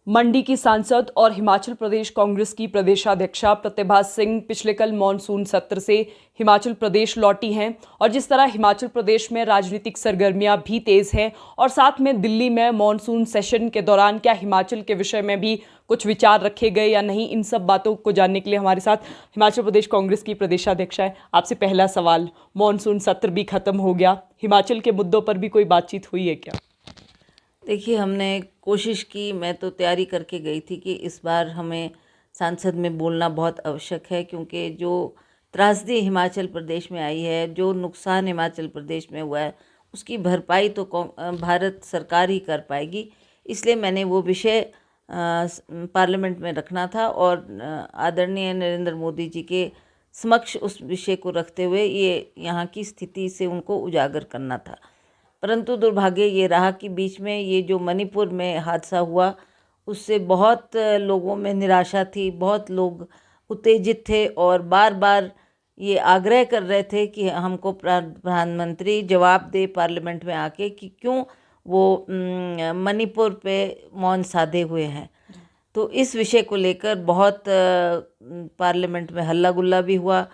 मंडी की सांसद और हिमाचल प्रदेश कांग्रेस की प्रदेशाध्यक्षा प्रतिभा सिंह पिछले कल मॉनसून सत्र से हिमाचल प्रदेश लौटी हैं और जिस तरह हिमाचल प्रदेश में राजनीतिक सरगर्मियां भी तेज हैं और साथ में दिल्ली में मॉनसून सेशन के दौरान क्या हिमाचल के विषय में भी कुछ विचार रखे गए या नहीं, इन सब बातों को जानने के लिए हमारे साथ हिमाचल प्रदेश कांग्रेस की प्रदेशाध्यक्षा है। आपसे पहला सवाल, मॉनसून सत्र भी खत्म हो गया, हिमाचल के मुद्दों पर भी कोई बातचीत हुई है क्या? देखिए, हमने कोशिश की, मैं तो तैयारी करके गई थी कि इस बार हमें संसद में बोलना बहुत आवश्यक है, क्योंकि जो त्रासदी हिमाचल प्रदेश में आई है, जो नुकसान हिमाचल प्रदेश में हुआ है, उसकी भरपाई तो भारत सरकार ही कर पाएगी। इसलिए मैंने वो विषय पार्लियामेंट में रखना था और आदरणीय नरेंद्र मोदी जी के समक्ष उस विषय को रखते हुए ये यहाँ की स्थिति से उनको उजागर करना था। परंतु दुर्भाग्य ये रहा कि बीच में ये जो मणिपुर में हादसा हुआ, उससे बहुत लोगों में निराशा थी, बहुत लोग उत्तेजित थे और बार बार ये आग्रह कर रहे थे कि हमको प्रधानमंत्री जवाब दे पार्लियामेंट में आके कि क्यों वो मणिपुर पे मौन साधे हुए हैं। तो इस विषय को लेकर बहुत पार्लियामेंट में हल्ला गुल्ला भी हुआ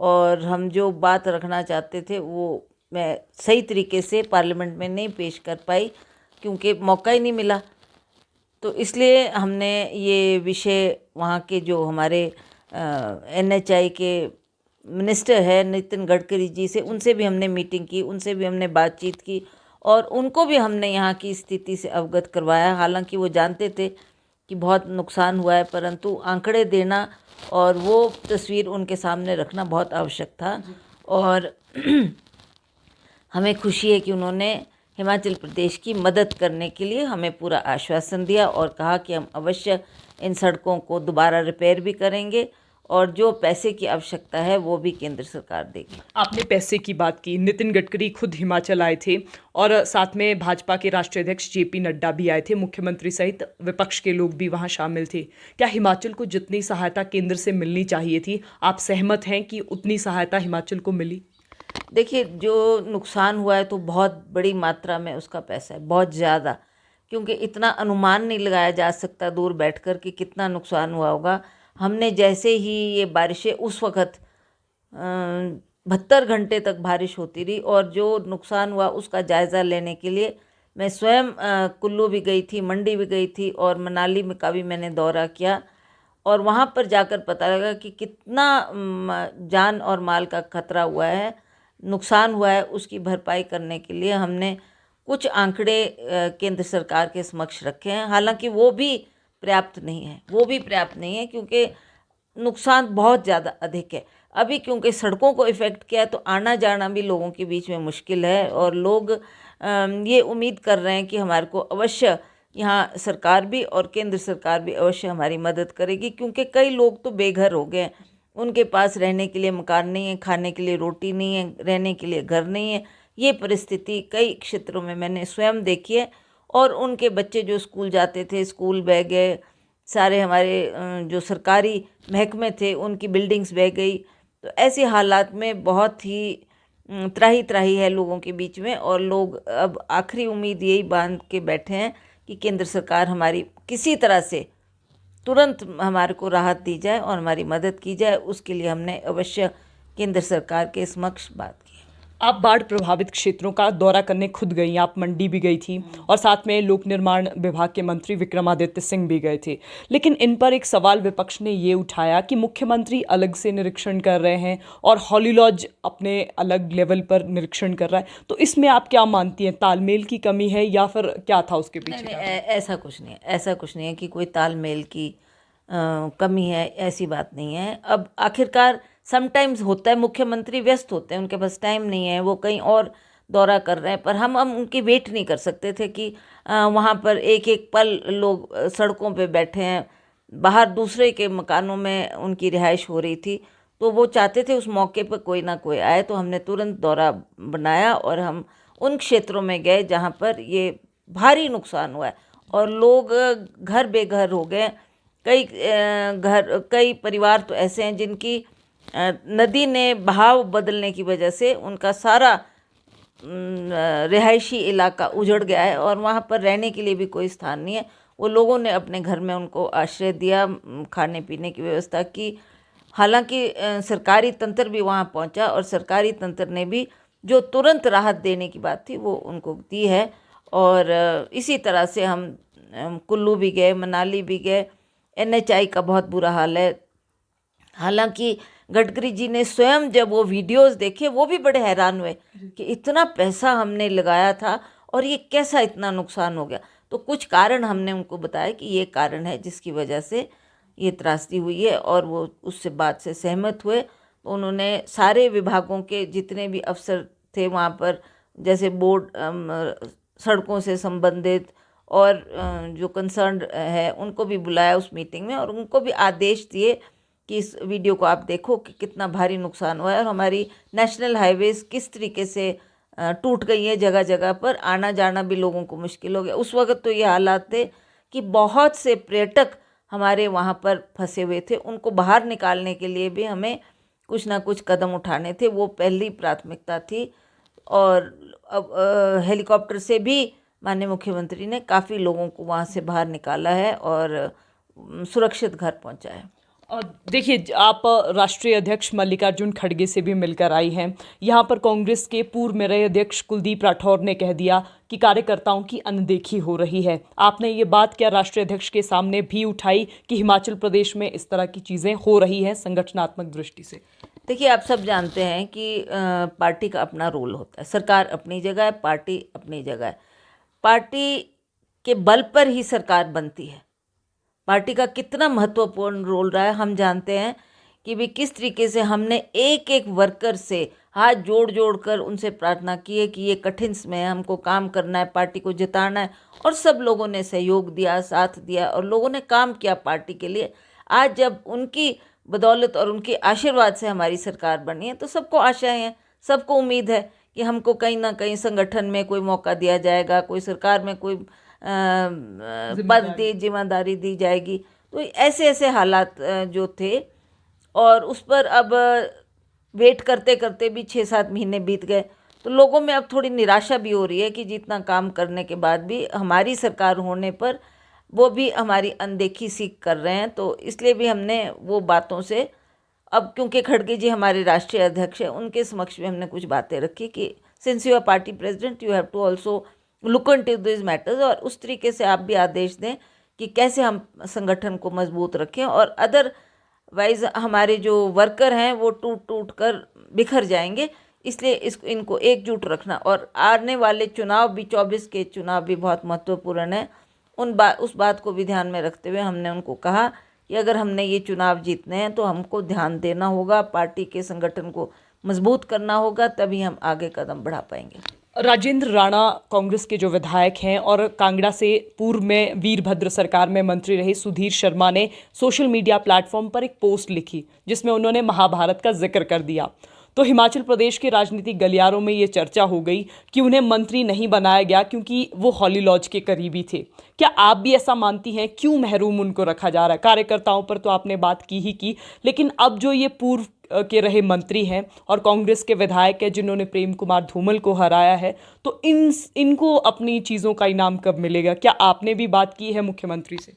और हम जो बात रखना चाहते थे वो मैं सही तरीके से पार्लियामेंट में नहीं पेश कर पाई, क्योंकि मौका ही नहीं मिला। तो इसलिए हमने ये विषय वहाँ के जो हमारे NHI के मिनिस्टर है नितिन गडकरी जी से, उनसे भी हमने मीटिंग की, उनसे भी हमने बातचीत की और उनको भी हमने यहाँ की स्थिति से अवगत करवाया। हालांकि वो जानते थे कि बहुत नुकसान हुआ है, परंतु आंकड़े देना और वो तस्वीर उनके सामने रखना बहुत आवश्यक था। और हमें खुशी है कि उन्होंने हिमाचल प्रदेश की मदद करने के लिए हमें पूरा आश्वासन दिया और कहा कि हम अवश्य इन सड़कों को दोबारा रिपेयर भी करेंगे और जो पैसे की आवश्यकता है वो भी केंद्र सरकार देगी। आपने पैसे की बात की, नितिन गडकरी खुद हिमाचल आए थे और साथ में भाजपा के राष्ट्रीय अध्यक्ष JP नड्डा भी आए थे, मुख्यमंत्री सहित विपक्ष के लोग भी वहां शामिल थे। क्या हिमाचल को जितनी सहायता केंद्र से मिलनी चाहिए थी, आप सहमत हैं कि उतनी सहायता हिमाचल को मिली? देखिए, जो नुकसान हुआ है तो बहुत बड़ी मात्रा में उसका पैसा है, बहुत ज़्यादा, क्योंकि इतना अनुमान नहीं लगाया जा सकता दूर बैठकर कि कितना नुकसान हुआ होगा। हमने जैसे ही ये बारिशें, उस वक़्त 72 घंटे तक बारिश होती रही और जो नुकसान हुआ उसका जायज़ा लेने के लिए मैं स्वयं कुल्लू भी गई थी, मंडी भी गई थी और मनाली में का भी मैंने दौरा किया और वहाँ पर जाकर पता लगा कि कितना जान और माल का खतरा हुआ है, नुकसान हुआ है। उसकी भरपाई करने के लिए हमने कुछ आंकड़े केंद्र सरकार के समक्ष रखे हैं। हालांकि वो भी पर्याप्त नहीं है, वो भी पर्याप्त नहीं है, क्योंकि नुकसान बहुत ज़्यादा अधिक है। अभी क्योंकि सड़कों को इफ़ेक्ट किया है तो आना जाना भी लोगों के बीच में मुश्किल है और लोग ये उम्मीद कर रहे हैं कि हमारे को अवश्य यहाँ सरकार भी और केंद्र सरकार भी अवश्य हमारी मदद करेगी, क्योंकि कई लोग तो बेघर हो गए हैं। उनके पास रहने के लिए मकान नहीं है, खाने के लिए रोटी नहीं है, रहने के लिए घर नहीं है। ये परिस्थिति कई क्षेत्रों में मैंने स्वयं देखी है और उनके बच्चे जो स्कूल जाते थे, स्कूल बह गए, सारे हमारे जो सरकारी महकमे थे उनकी बिल्डिंग्स बह गई। तो ऐसे हालात में बहुत ही त्राही त्राही है लोगों के बीच में और लोग अब आखिरी उम्मीद यही बांध के बैठे हैं कि केंद्र सरकार हमारी किसी तरह से तुरंत हमारे को राहत दी जाए और हमारी मदद की जाए। उसके लिए हमने अवश्य केंद्र सरकार के समक्ष बात की। आप बाढ़ प्रभावित क्षेत्रों का दौरा करने खुद गई, आप मंडी भी गई थी और साथ में लोक निर्माण विभाग के मंत्री विक्रमादित्य सिंह भी गए थे। लेकिन इन पर एक सवाल विपक्ष ने ये उठाया कि मुख्यमंत्री अलग से निरीक्षण कर रहे हैं और हॉली लॉज अपने अलग लेवल पर निरीक्षण कर रहा है। तो इसमें आप क्या मानती हैं, तालमेल की कमी है या फिर क्या था उसके पीछे? नहीं, ऐसा कुछ नहीं है, ऐसा कुछ नहीं है कि कोई तालमेल की कमी है, ऐसी बात नहीं है। अब आखिरकार समटाइम्स होता है, मुख्यमंत्री व्यस्त होते हैं, उनके पास टाइम नहीं है, वो कहीं और दौरा कर रहे हैं, पर हम उनकी वेट नहीं कर सकते थे कि वहाँ पर एक एक पल लोग सड़कों पे बैठे हैं, बाहर दूसरे के मकानों में उनकी रिहाइश हो रही थी। तो वो चाहते थे उस मौके पर कोई ना कोई आए, तो हमने तुरंत दौरा बनाया और हम उन क्षेत्रों में गए जहाँ पर ये भारी नुकसान हुआ है और लोग घर बेघर हो गए। कई परिवार तो ऐसे हैं जिनकी नदी ने बहाव बदलने की वजह से उनका सारा रिहायशी इलाका उजड़ गया है और वहाँ पर रहने के लिए भी कोई स्थान नहीं है। वो लोगों ने अपने घर में उनको आश्रय दिया, खाने पीने की व्यवस्था की। हालांकि सरकारी तंत्र भी वहाँ पहुँचा और सरकारी तंत्र ने भी जो तुरंत राहत देने की बात थी वो उनको दी है। और इसी तरह से हम कुल्लू भी गए, मनाली भी गए। NHI का बहुत बुरा हाल है। हालांकि गडकरी जी ने स्वयं जब वो वीडियोस देखे वो भी बड़े हैरान हुए कि इतना पैसा हमने लगाया था और ये कैसा इतना नुकसान हो गया। तो कुछ कारण हमने उनको बताया कि ये कारण है जिसकी वजह से ये त्रासदी हुई है, और वो उससे बात से सहमत हुए। तो उन्होंने सारे विभागों के जितने भी अफसर थे वहाँ पर, जैसे बोर्ड, सड़कों से संबंधित और जो कंसर्न्ड है, उनको भी बुलाया उस मीटिंग में और उनको भी आदेश दिए कि इस वीडियो को आप देखो कि कितना भारी नुकसान हुआ है और हमारी नेशनल हाईवेज किस तरीके से टूट गई है। जगह जगह पर आना जाना भी लोगों को मुश्किल हो गया। उस वक्त तो ये हालात थे कि बहुत से पर्यटक हमारे वहाँ पर फंसे हुए थे। उनको बाहर निकालने के लिए भी हमें कुछ ना कुछ कदम उठाने थे, वो पहली प्राथमिकता थी। और अब हेलीकॉप्टर से भी माननीय मुख्यमंत्री ने काफ़ी लोगों को वहाँ से बाहर निकाला है और सुरक्षित घर पहुँचाया। और देखिए, आप राष्ट्रीय अध्यक्ष मल्लिकार्जुन खड़गे से भी मिलकर आई हैं। यहाँ पर कांग्रेस के पूर्व में रहे अध्यक्ष कुलदीप राठौर ने कह दिया कि कार्यकर्ताओं की अनदेखी हो रही है। आपने ये बात क्या राष्ट्रीय अध्यक्ष के सामने भी उठाई कि हिमाचल प्रदेश में इस तरह की चीज़ें हो रही हैं संगठनात्मक दृष्टि से? देखिए, आप सब जानते हैं कि पार्टी का अपना रोल होता है। सरकार अपनी जगह है, पार्टी अपनी जगह है। पार्टी के बल पर ही सरकार बनती है। पार्टी का कितना महत्वपूर्ण रोल रहा है हम जानते हैं कि भी किस तरीके से हमने एक एक वर्कर से हाथ जोड़ जोड़ कर उनसे प्रार्थना की है कि ये कठिन समय है, हमको काम करना है, पार्टी को जिताना है। और सब लोगों ने सहयोग दिया, साथ दिया और लोगों ने काम किया पार्टी के लिए। आज जब उनकी बदौलत और उनके आशीर्वाद से हमारी सरकार बनी है तो सबको आशाएं हैं, सबको उम्मीद है कि हमको कहीं ना कहीं संगठन में कोई मौका दिया जाएगा, कोई सरकार में कोई पद दी, जिम्मेदारी दी जाएगी। तो ऐसे ऐसे हालात जो थे, और उस पर अब वेट करते करते भी 6-7 महीने बीत गए। तो लोगों में अब थोड़ी निराशा भी हो रही है कि जितना काम करने के बाद भी हमारी सरकार होने पर वो भी हमारी अनदेखी सी कर रहे हैं। तो इसलिए भी हमने वो बातों से, अब क्योंकि खड़गे जी हमारे राष्ट्रीय अध्यक्ष हैं, उनके समक्ष भी हमने कुछ बातें रखी कि since you are party president you have to also look into this matters, और उस तरीके से आप भी आदेश दें कि कैसे हम संगठन को मजबूत रखें। और अदरवाइज हमारे जो वर्कर हैं वो टूट टूट कर बिखर जाएंगे। इसलिए इनको एकजुट रखना, और आने वाले चुनाव भी 24 के चुनाव भी बहुत महत्वपूर्ण है। उस बात को भी ध्यान में रखते हुए हमने उनको कहा कि अगर हमने ये चुनाव जीतने हैं तो हमको ध्यान देना होगा, पार्टी के संगठन को मजबूत करना होगा, तभी हम आगे कदम बढ़ा पाएंगे। राजेंद्र राणा कांग्रेस के जो विधायक हैं और कांगड़ा से पूर्व में वीरभद्र सरकार में मंत्री रहे सुधीर शर्मा ने सोशल मीडिया प्लेटफॉर्म पर एक पोस्ट लिखी जिसमें उन्होंने महाभारत का जिक्र कर दिया। तो हिमाचल प्रदेश के राजनीतिक गलियारों में ये चर्चा हो गई कि उन्हें मंत्री नहीं बनाया गया क्योंकि वो हॉली लॉज के करीबी थे। क्या आप भी ऐसा मानती हैं? क्यों महरूम उनको रखा जा रहा है? कार्यकर्ताओं पर तो आपने बात की ही की, लेकिन अब जो ये पूर्व के रहे मंत्री हैं और कांग्रेस के विधायक हैं जिन्होंने प्रेम कुमार धूमल को हराया है, तो इनको अपनी चीज़ों का इनाम कब मिलेगा? क्या आपने भी बात की है मुख्यमंत्री से?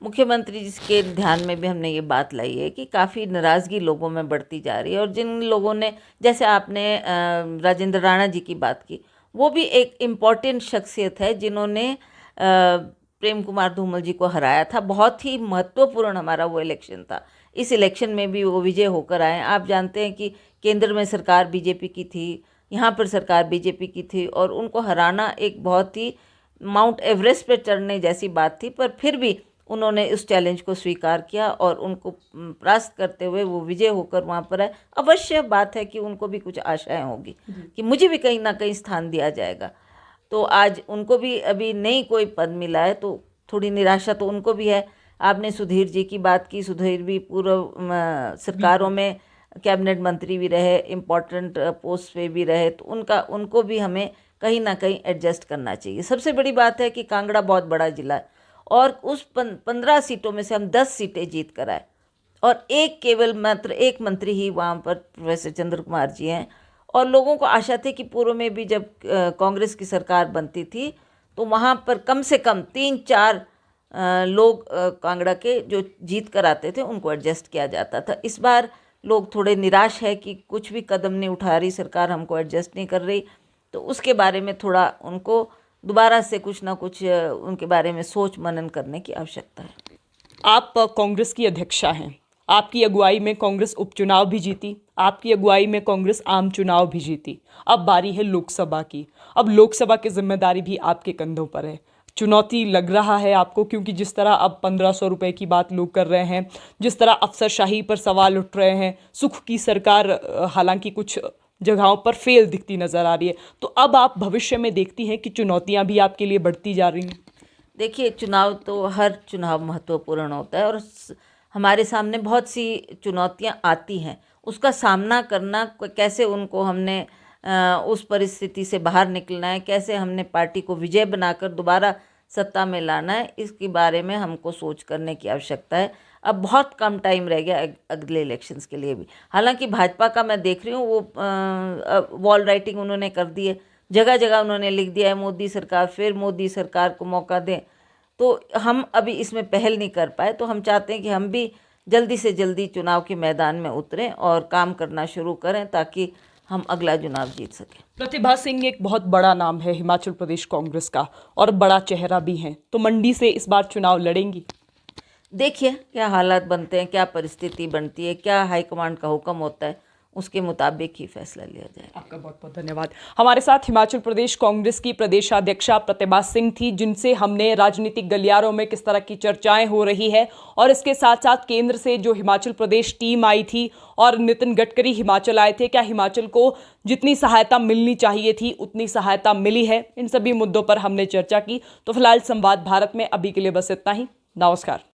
मुख्यमंत्री जी के ध्यान में भी हमने ये बात लाई है कि काफ़ी नाराज़गी लोगों में बढ़ती जा रही है। और जिन लोगों ने, जैसे आपने राजेंद्र राणा जी की बात की, वो भी एक इम्पॉर्टेंट शख्सियत है जिन्होंने प्रेम कुमार धूमल जी को हराया था। बहुत ही महत्वपूर्ण हमारा वो इलेक्शन था। इस इलेक्शन में भी वो विजय होकर आए। आप जानते हैं कि केंद्र में सरकार बीजेपी की थी, यहाँ पर सरकार बीजेपी की थी, और उनको हराना एक बहुत ही माउंट एवरेस्ट पर चढ़ने जैसी बात थी। पर फिर भी उन्होंने उस चैलेंज को स्वीकार किया और उनको परास्त करते हुए वो विजय होकर वहाँ पर आए। अवश्य बात है कि उनको भी कुछ आशाएं होगी कि मुझे भी कहीं ना कहीं स्थान दिया जाएगा। तो आज उनको भी अभी नहीं कोई पद मिला है तो थोड़ी निराशा तो उनको भी है। आपने सुधीर जी की बात की, सुधीर भी पूर्व सरकारों में कैबिनेट मंत्री भी रहे, इम्पोर्टेंट पोस्ट पे भी रहे, तो उनको भी हमें कहीं ना कहीं एडजस्ट करना चाहिए। सबसे बड़ी बात है कि कांगड़ा बहुत बड़ा जिला है और उस 15 सीटों में से हम 10 सीटें जीत कर आए, और केवल मात्र एक मंत्री ही वहाँ पर प्रोफेसर चंद्र कुमार जी हैं। और लोगों को आशा थी कि पूर्व में भी जब कांग्रेस की सरकार बनती थी तो वहाँ पर कम से कम 3-4 लोग कांगड़ा के जो जीत कर आते थे उनको एडजस्ट किया जाता था। इस बार लोग थोड़े निराश है कि कुछ भी कदम नहीं उठा रही सरकार, हमको एडजस्ट नहीं कर रही, तो उसके बारे में थोड़ा उनको दोबारा से कुछ ना कुछ उनके बारे में सोच मनन करने की आवश्यकता है। आप कांग्रेस की अध्यक्षा हैं। आपकी अगुवाई में कांग्रेस उपचुनाव भी जीती, आपकी अगुवाई में कांग्रेस आम चुनाव भी जीती। अब बारी है लोकसभा की। अब लोकसभा की जिम्मेदारी भी आपके कंधों पर है। चुनौती लग रहा है आपको, क्योंकि जिस तरह अब 1500 रुपए की बात लोग कर रहे हैं, जिस तरह अफसरशाही पर सवाल उठ रहे हैं, सुख की सरकार हालांकि कुछ जगहों पर फेल दिखती नजर आ रही है, तो अब आप भविष्य में देखती हैं कि चुनौतियां भी आपके लिए बढ़ती जा रही हैं। देखिए, चुनाव तो हर चुनाव महत्वपूर्ण होता है और हमारे सामने बहुत सी चुनौतियां आती हैं। उसका सामना करना, कैसे उनको हमने उस परिस्थिति से बाहर निकलना है, कैसे हमने पार्टी को विजय बनाकर दोबारा सत्ता में लाना है, इसके बारे में हमको सोच करने की आवश्यकता है। अब बहुत कम टाइम रह गया अगले इलेक्शंस के लिए भी। हालांकि भाजपा का मैं देख रही हूँ वो वॉल राइटिंग उन्होंने कर दी है, जगह जगह उन्होंने लिख दिया है मोदी सरकार, फिर मोदी सरकार को मौका दें। तो हम अभी इसमें पहल नहीं कर पाए, तो हम चाहते हैं कि हम भी जल्दी से जल्दी चुनाव के मैदान में उतरें और काम करना शुरू करें ताकि हम अगला चुनाव जीत सकें। प्रतिभा सिंह एक बहुत बड़ा नाम है हिमाचल प्रदेश कांग्रेस का और बड़ा चेहरा भी है, तो मंडी से इस बार चुनाव लड़ेंगी? देखिए क्या हालात बनते हैं, क्या परिस्थिति बनती है, क्या हाईकमांड का हुक्म होता है, उसके मुताबिक ही फैसला लिया जाएगा। आपका बहुत बहुत धन्यवाद। हमारे साथ हिमाचल प्रदेश कांग्रेस की प्रदेशाध्यक्षा प्रतिभा सिंह थी, जिनसे हमने राजनीतिक गलियारों में किस तरह की चर्चाएं हो रही है और इसके साथ साथ केंद्र से जो हिमाचल प्रदेश टीम आई थी और नितिन गडकरी हिमाचल आए थे, क्या हिमाचल को जितनी सहायता मिलनी चाहिए थी उतनी सहायता मिली है, इन सभी मुद्दों पर हमने चर्चा की। तो फिलहाल संवाद भारत में अभी के लिए बस इतना ही। नमस्कार।